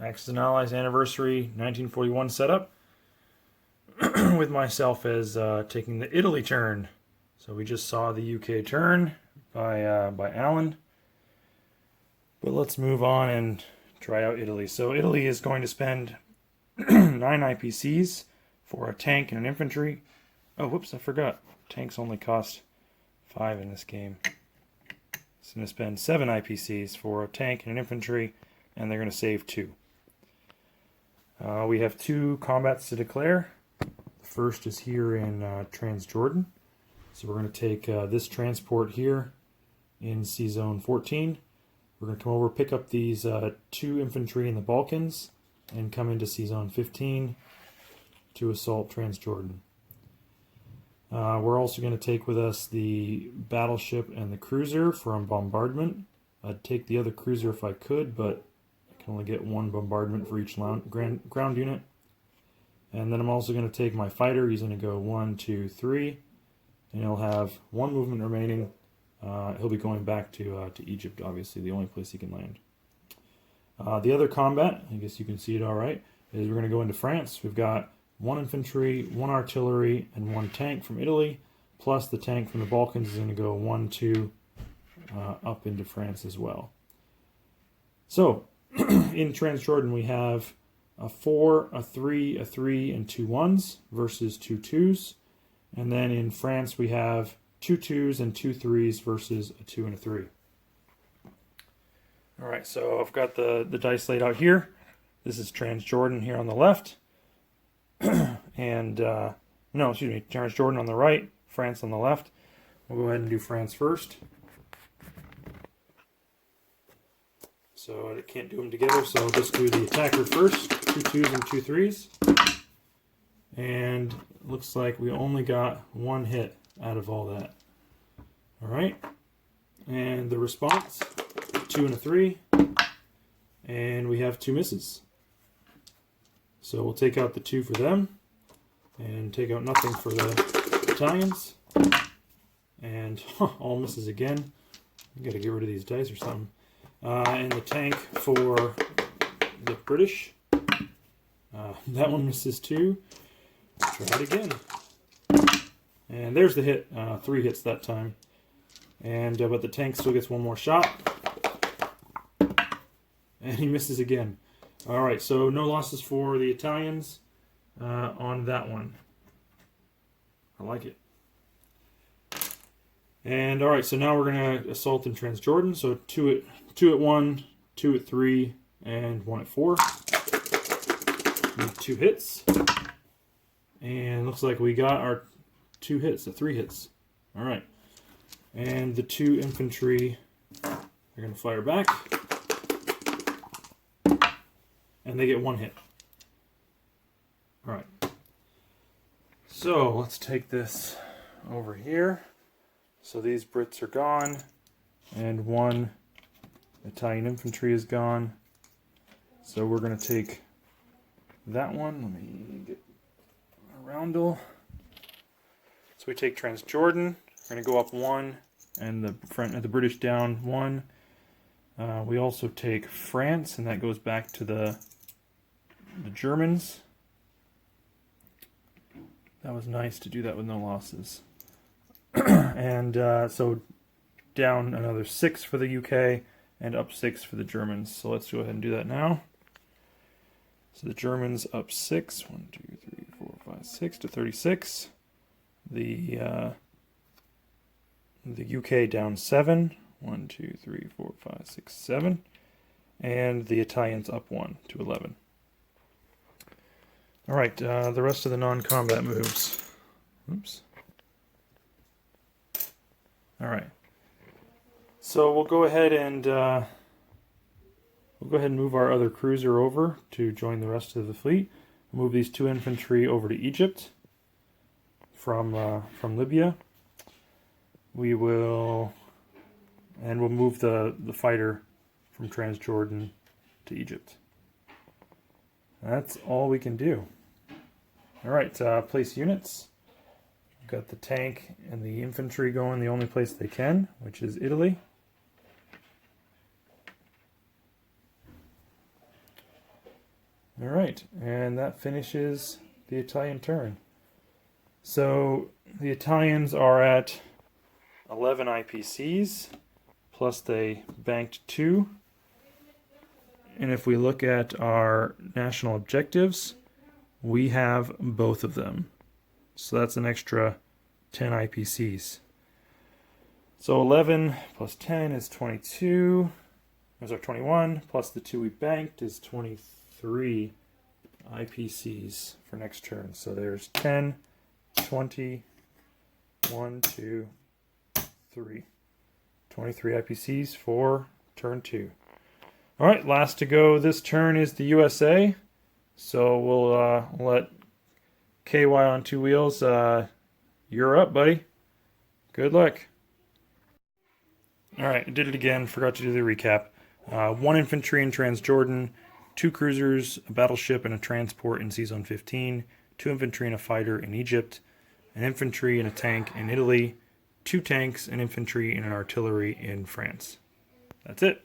Axis and Allies Anniversary 1941 setup with myself as taking the Italy turn. So we just saw the UK turn by Alan. But let's move on and try out Italy. So Italy is going to spend 9 IPCs for a tank and an infantry. Oh, whoops, I forgot. Tanks only cost 5 in this game. It's going to spend 7 IPCs for a tank and an infantry, and they're going to save 2. We have 2 combats to declare. The first is here in Transjordan. So we're going to take this transport here in Sea Zone 14. We're going to come over, pick up these 2 infantry in the Balkans, and come into Sea Zone 15 to assault Transjordan. We're also going to take with us the battleship and the cruiser from bombardment. I'd take the other cruiser if I could, but I can only get 1 bombardment for each ground unit. And then I'm also going to take my fighter. He's going to go 1, 2, 3, and he'll have 1 movement remaining. He'll be going back to Egypt, obviously, the only place he can land. The other combat, I guess you can see it all right, is we're going to go into France. We've got 1 infantry, 1 artillery, and 1 tank from Italy, plus the tank from the Balkans is going to go 1, 2 up into France as well. So, in Transjordan we have a 4, a 3, a 3, and 2 1s versus 2 2s. And then in France we have 2 2s and 2 3s versus a 2 and a 3. Alright, so I've got the dice laid out here. This is Transjordan here on the left. And, Transjordan on the right, France on the left. We'll go ahead and do France first. So I can't do them together, so I'll just do the attacker first. 2 2s and 2 3s. And looks like we only got 1 hit out of all that. Alright. And the response, 2 and a 3. And we have 2 misses. So we'll take out the 2 for them, and take out nothing for the Italians, and all misses again. I gotta get rid of these dice or something. And the tank for the British, that one misses too. Try it again, and there's the hit. 3 hits that time, and but the tank still gets 1 more shot, and he misses again. Alright, so no losses for the Italians on that one. I like it. And alright, so now we're going to assault in Transjordan. So 2 at 1, 2 at 3, and 1 at 4. Need 2 hits. And looks like we got our 2 hits, 3 hits. Alright. And the 2 infantry are going to fire back. And they get 1 hit. Alright. So let's take this over here. So these Brits are gone. And 1 Italian infantry is gone. So we're going to take that one. Let me get a roundel. So we take Transjordan. We're going to go up 1. And the British down 1. We also take France, and that goes back to the Germans. That was nice to do that with no losses. And so down another 6 for the UK, and up 6 for the Germans. So let's go ahead and do that now. So the Germans up 6, 1, 2, 3, 4, 5, 6 to 36. The UK down 7, 1, 2, 3, 4, 5, 6, 7. And the Italians up 1 to 11. Alright, the rest of the non-combat moves. Oops. Alright. So we'll go ahead and move our other cruiser over to join the rest of the fleet. Move these 2 infantry over to Egypt from Libya. We'll move the fighter from Transjordan to Egypt. That's all we can do. Alright, place units. We've got the tank and the infantry going the only place they can, which is Italy. All right, and that finishes the Italian turn. So the Italians are at 11 IPCs, plus they banked 2. And if we look at our national objectives, we have both of them. So that's an extra 10 IPCs. So 11 plus 10 is 22. Those are 21, plus the 2 we banked is 23 IPCs for next turn. So there's 10, 20, 1, 2, 3. 23 IPCs for turn 2. All right, last to go this turn is the USA. So we'll let KY on 2 wheels. You're up, buddy. Good luck. All right, I did it again. Forgot to do the recap. 1 infantry in Transjordan, 2 cruisers, a battleship, and a transport in Seazone 15, 2 infantry and a fighter in Egypt, an infantry and a tank in Italy, 2 tanks, an infantry, and an artillery in France. That's it.